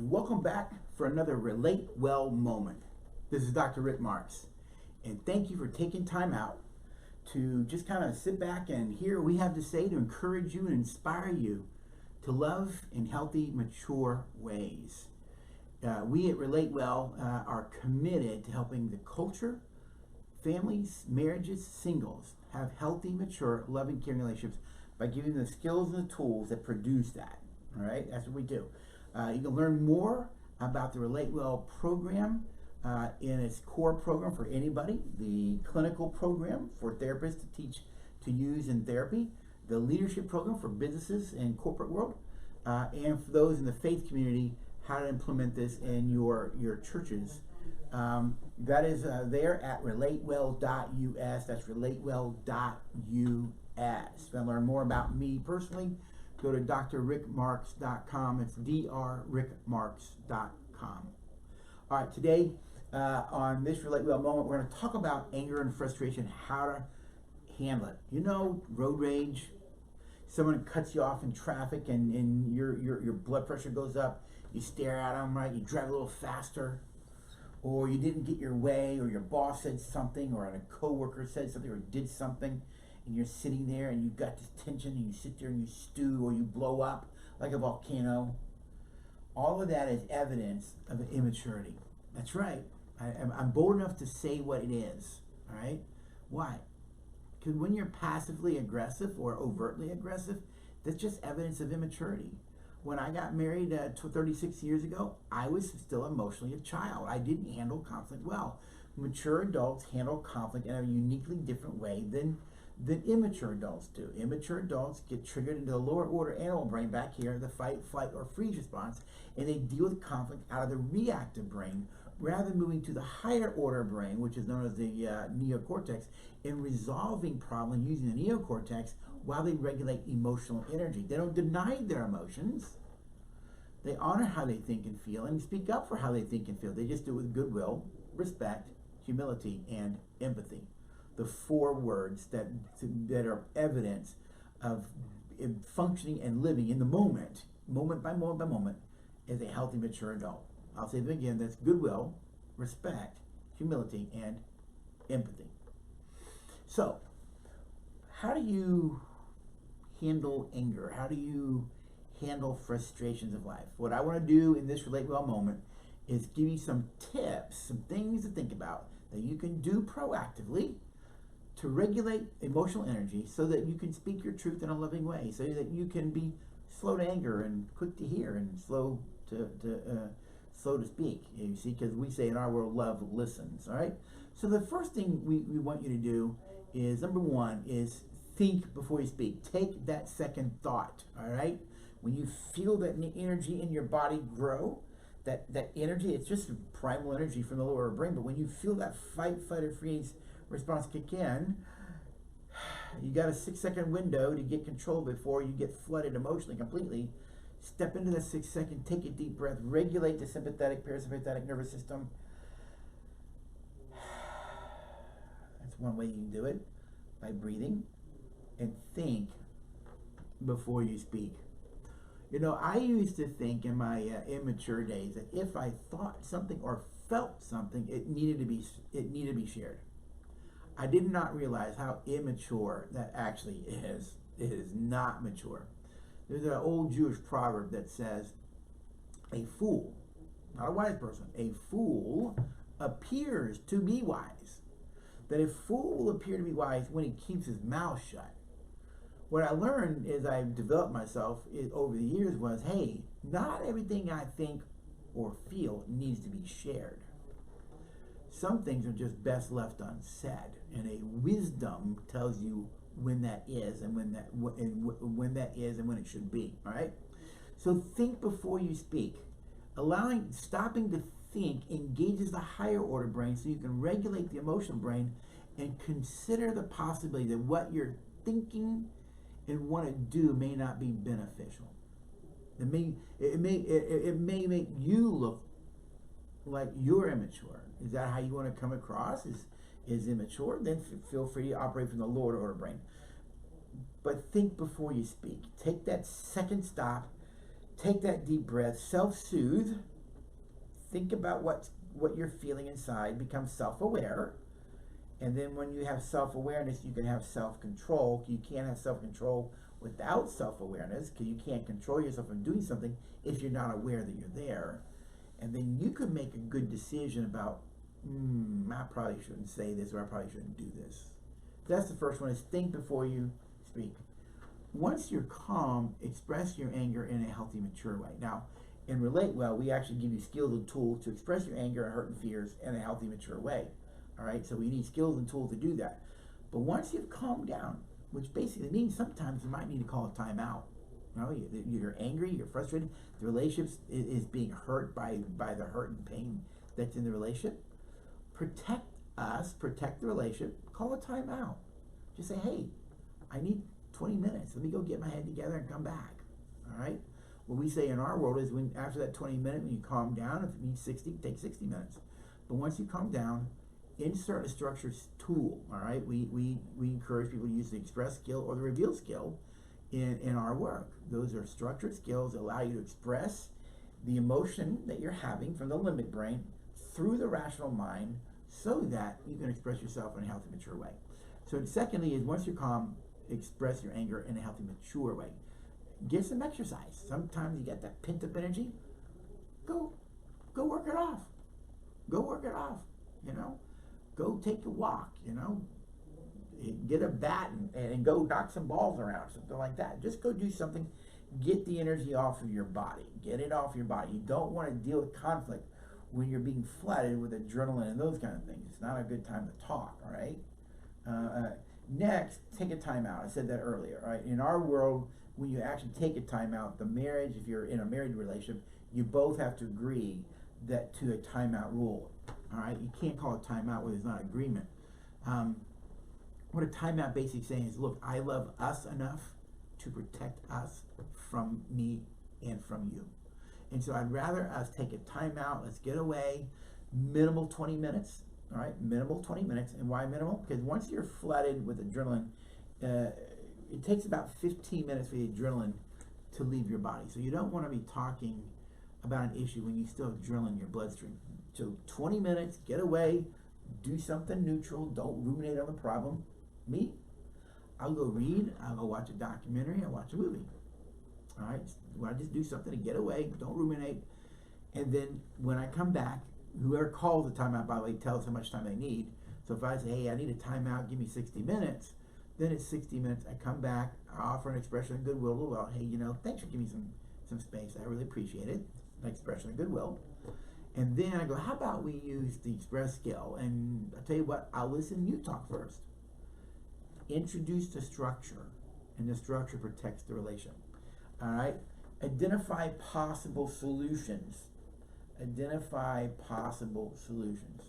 Welcome back for another RelateWell moment. This is Dr. Rick Marks, and thank you for taking time out to just kind of sit back and hear what we have to say to encourage you and inspire you to love in healthy, mature ways. We at RelateWell are committed to helping the culture, families, marriages, singles have healthy, mature, loving, caring relationships by giving them the skills and the tools that produce that. All right, that's what we do. You can learn more about the RelateWell program in its core program for anybody, the clinical program for therapists to teach to use in therapy, the leadership program for businesses and corporate world, and for those in the faith community, how to implement this in your churches. That is there at relatewell.us. That's relatewell.us. If you want to learn more about me personally, go to drrickmarks.com. It's drrickmarks.com. All right, today on this RelateWell moment, we're going to talk about anger and frustration, how to handle it. You know, road rage. Someone cuts you off in traffic and your blood pressure goes up. You stare at them, right? You drive a little faster. Or you didn't get your way, or your boss said something, or a coworker said something, or did something, and you're sitting there and you've got this tension, and you sit there and you stew, or you blow up like a volcano. All of that is evidence of immaturity. That's right. I'm bold enough to say what it is. All right? Why? Because when you're passively aggressive or overtly aggressive, that's just evidence of immaturity. When I got married 36 years ago, I was still emotionally a child. I didn't handle conflict well. Mature adults handle conflict in a uniquely different way than immature adults do. Immature adults get triggered into the lower order animal brain back here, the fight, flight, or freeze response, and they deal with conflict out of the reactive brain rather than moving to the higher order brain, which is known as the neocortex, and resolving problems using the neocortex while they regulate emotional energy. They don't deny their emotions. They honor how they think and feel and speak up for how they think and feel. They just do it with goodwill, respect, humility, and empathy. The four words that are evidence of functioning and living in the moment by moment by moment, as a healthy, mature adult. I'll say them again. That's goodwill, respect, humility, and empathy. So, how do you handle anger? How do you handle frustrations of life? What I want to do in this RelateWell moment is give you some tips, some things to think about that you can do proactively to regulate emotional energy so that you can speak your truth in a loving way, so that you can be slow to anger and quick to hear and slow to speak. You see, because we say in our world, love listens. All right. So the first thing we want you to do is, number one, is think before you speak. Take that second thought. All right. When you feel that energy in your body grow, that energy, it's just primal energy from the lower brain. But when you feel that fight, flight, or freeze response kick in, you got a 6-second window to get control before you get flooded emotionally completely. Step into the 6-second, take a deep breath, regulate the sympathetic, parasympathetic nervous system. That's one way you can do it, by breathing, and think before you speak. You know, I used to think in my immature days that if I thought something or felt something, it needed to be shared. I did not realize how immature that actually is. It is not mature. There's an old Jewish proverb that says, a fool, not a wise person, a fool appears to be wise. That a fool will appear to be wise when he keeps his mouth shut. What I learned as I've developed myself over the years was, hey, not everything I think or feel needs to be shared. Some things are just best left unsaid, and a wisdom tells you when that is and when that is and when it should be. All right. So think before you speak. Stopping to think engages the higher order brain, so you can regulate the emotional brain and consider the possibility that what you're thinking and want to do may not be beneficial. It may make you look like you're immature. Is that how you want to come across? Is immature? Then feel free to operate from the lower order brain. But think before you speak. Take that second stop. Take that deep breath. Self-soothe. think about what you're feeling inside, become self-aware. And then when you have self-awareness, you can have self-control. You can't have self-control without self-awareness, because you can't control yourself from doing something if you're not aware that you're there. And then you can make a good decision about, I probably shouldn't say this, or I probably shouldn't do this. That's the first one, is think before you speak. Once you're calm, express your anger in a healthy, mature way. Now, in RelateWell, we actually give you skills and tools to express your anger and hurt and fears in a healthy, mature way. All right, so we need skills and tools to do that. But once you've calmed down, which basically means sometimes you might need to call a timeout. You know, you're angry, you're frustrated, the relationship is being hurt by the hurt and pain that's in the relationship. Protect the relationship, call a timeout. Just say, hey, I need 20 minutes. Let me go get my head together and come back. All right? What we say in our world is, when after that 20 minutes, when you calm down, if it needs 60, take 60 minutes. But once you calm down, insert a structured tool. All right? We encourage people to use the express skill or the reveal skill in our work. Those are structured skills that allow you to express the emotion that you're having from the limbic brain through the rational mind, so that you can express yourself in a healthy, mature way. So secondly is, once you're calm, express your anger in a healthy, mature way. Get some exercise. Sometimes you get that pent up energy. Go work it off. Go work it off. You know, go take a walk. You know, get a bat and go knock some balls around, something like that. Just go do something. Get the energy off of your body. Get it off your body. You don't want to deal with conflict when you're being flooded with adrenaline and those kind of things. It's not a good time to talk, all right? Next, take a timeout. I said that earlier, all right? In our world, when you actually take a timeout, the marriage, if you're in a married relationship, you both have to agree that to a timeout rule, all right? You can't call a timeout where there's not agreement. What a timeout basically saying is, look, I love us enough to protect us from me and from you. And so I'd rather us take a timeout. Let's get away. Minimal 20 minutes. All right, minimal 20 minutes. And why minimal? Because once you're flooded with adrenaline, it takes about 15 minutes for the adrenaline to leave your body. So you don't want to be talking about an issue when you still have adrenaline in your bloodstream. So 20 minutes, get away, do something neutral. Don't ruminate on the problem. Me, I'll go read. I'll go watch a documentary. I'll watch a movie. All right, I just do something to get away, don't ruminate. And then when I come back, whoever calls the timeout, by the way, tells how much time they need. So if I say, hey, I need a timeout, give me 60 minutes, then it's 60 minutes. I come back, I offer an expression of goodwill. Well, hey, you know, thanks for giving me some space. I really appreciate it. An expression of goodwill. And then I go, how about we use the express skill? And I'll tell you what, I'll listen, you talk first. Introduce the structure, and the structure protects the relation. All right, identify possible solutions. Identify possible solutions.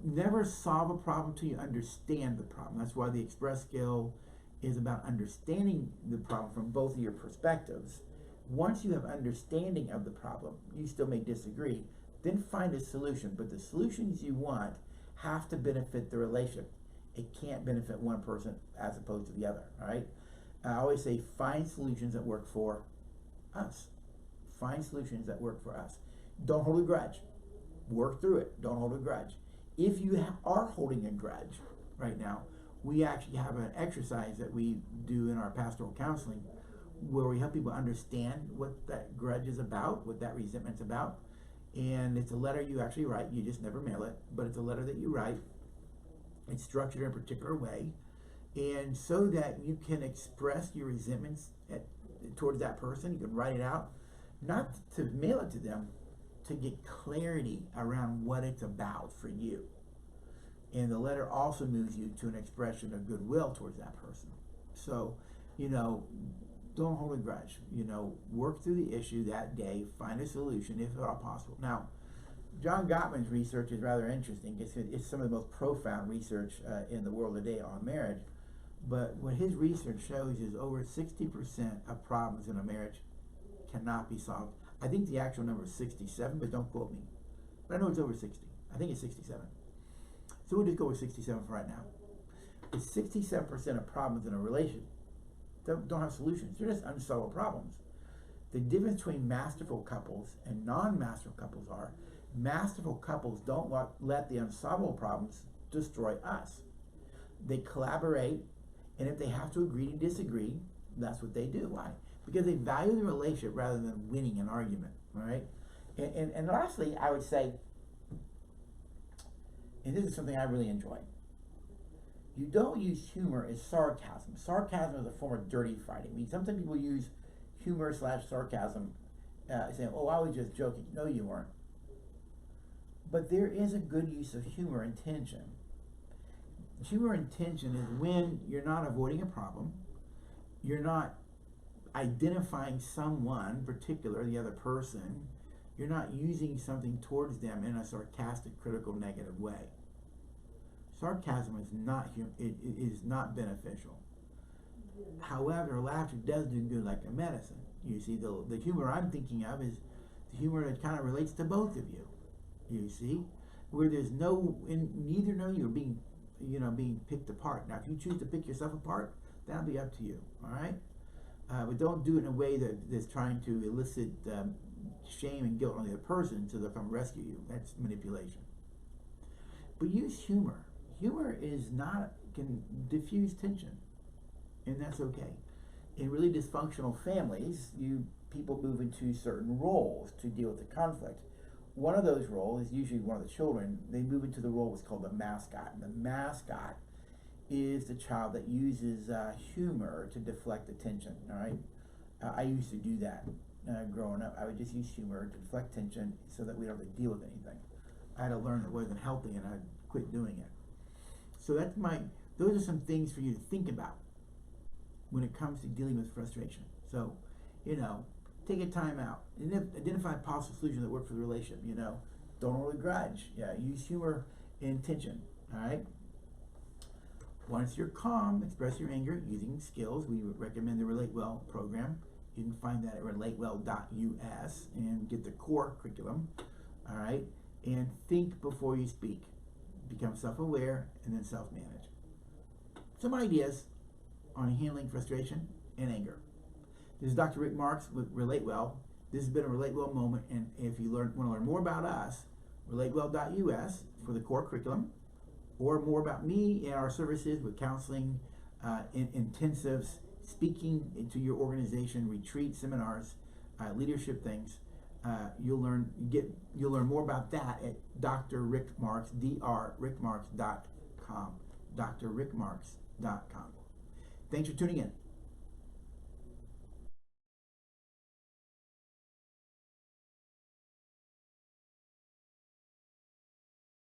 Never solve a problem till you understand the problem. That's why the express skill is about understanding the problem from both of your perspectives. Once you have understanding of the problem, you still may disagree, then find a solution. But the solutions you want have to benefit the relationship. It can't benefit one person as opposed to the other, all right? I always say, find solutions that work for us. Find solutions that work for us. Don't hold a grudge. Work through it. Don't hold a grudge. If you are holding a grudge right now, we actually have an exercise that we do in our pastoral counseling where we help people understand what that grudge is about, what that resentment's about. And it's a letter you actually write. You just never mail it, but it's a letter that you write. It's structured in a particular way. And so that you can express your resentments towards that person, you can write it out, not to mail it to them, to get clarity around what it's about for you. And the letter also moves you to an expression of goodwill towards that person. So, you know, don't hold a grudge. You know, work through the issue that day, find a solution if at all possible. Now, John Gottman's research is rather interesting. It's some of the most profound research in the world today on marriage. But what his research shows is over 60% of problems in a marriage cannot be solved. I think the actual number is 67, but don't quote me. But I know it's over 60. I think it's 67. So we'll just go with 67 for right now. It's 67% of problems in a relationship don't have solutions. They're just unsolved problems. The difference between masterful couples and non-masterful couples are, masterful couples don't let the unsolvable problems destroy us. They collaborate, and if they have to agree to disagree, that's what they do. Why? Because they value the relationship rather than winning an argument, all right? And lastly, I would say, and this is something I really enjoy, you don't use humor as sarcasm. Sarcasm is a form of dirty fighting. I mean, sometimes people use humor / sarcasm, saying, oh, I was just joking. No, you weren't. But there is a good use of humor and tension. Humor and tension is when you're not avoiding a problem, you're not identifying someone, particular, the other person, you're not using something towards them in a sarcastic, critical, negative way. Sarcasm is not it is not beneficial. However, laughter does do good like a medicine. You see, the humor I'm thinking of is the humor that kind of relates to both of you. You see, where there's neither of you are being picked apart. Now, if you choose to pick yourself apart, that'll be up to you. All right, but don't do it in a way that's trying to elicit shame and guilt on the other person so they'll come rescue you. That's manipulation. But use humor. Humor can diffuse tension, and that's okay. In really dysfunctional families, people move into certain roles to deal with the conflict. One of those roles is usually one of the children. They move into the role what's called the mascot. And the mascot is the child that uses humor to deflect attention. All right, I used to do that growing up. I would just use humor to deflect tension so that we don't have to deal with anything. I had to learn it wasn't healthy, and I quit doing it. So those are some things for you to think about when it comes to dealing with frustration. So, take a time out and identify a possible solution that works for the relationship. Don't hold a grudge. Yeah, use humor and tension. All right. Once you're calm, express your anger using skills. We recommend the RelateWell program. You can find that at RelateWell.us and get the core curriculum. All right. And think before you speak. Become self-aware and then self-manage. Some ideas on handling frustration and anger. This is Dr. Rick Marks with RelateWell. This has been a RelateWell moment, and if you want to learn more about us, RelateWell.us for the core curriculum, or more about me and our services with counseling, intensives, speaking into your organization, retreats, seminars, leadership things. You'll learn more about that at Dr. Rick Marks, drrickmarks.com. drrickmarks.com. Thanks for tuning in.